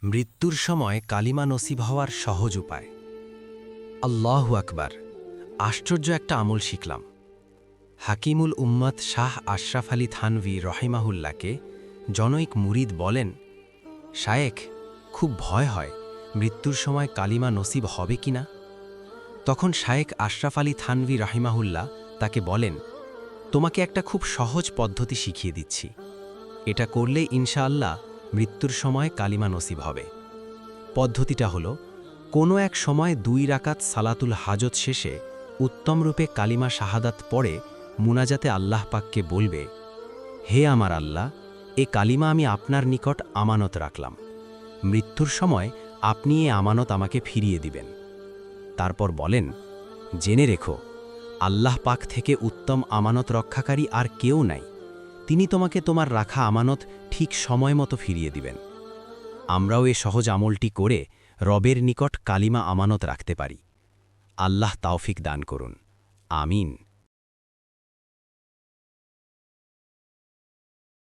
মৃত্যুর সময় কালিমা নসিব হওয়ার সহজ উপায়। আল্লাহু আকবার! আশ্চর্য একটা আমল শিখলাম। হাকিমুল উম্মত শাহ আশরাফ আলী থানভী রহিমাহুল্লাহকে জনৈক মুরিদ বলেন, শায়েখ, খুব ভয় হয় মৃত্যুর সময় কালিমা নসিব হবে কিনা। তখন শায়েখ আশরাফ আলী থানভী রহিমাহুল্লাহ তাকে বলেন, তোমাকে একটা খুব সহজ পদ্ধতি শিখিয়ে দিচ্ছি। এটা করলে ইনশাআল্লাহ মৃত্যুর সময় কালিমা নসিব হবে। পদ্ধতিটা হলো, কোনো এক সময় 2 রাকাত সালাতুল হাজত শেষে উত্তমরূপে কালিমা শাহাদাত পড়ে মুনাজাতে আল্লাহ পাককে বলবে, হে আমার আল্লাহ, এ কালিমা আমি আপনার নিকট আমানত রাখলাম। মৃত্যুর সময় আপনি এ আমানত আমাকে ফিরিয়ে দিবেন। তারপর বলেন, জেনে রেখো, আল্লাহ পাক থেকে উত্তম আমানত রক্ষাকারী আর কেউ নাই। তিনি তোমাকে তোমার রাখা আমানত ঠিক সময় মতো ফিরিয়ে দিবেন। আমরাও এ সহজ আমলটি করে রবের নিকট কালিমা আমানত রাখতে পারি। আল্লাহ তাওফিক দান করুন। আমিন।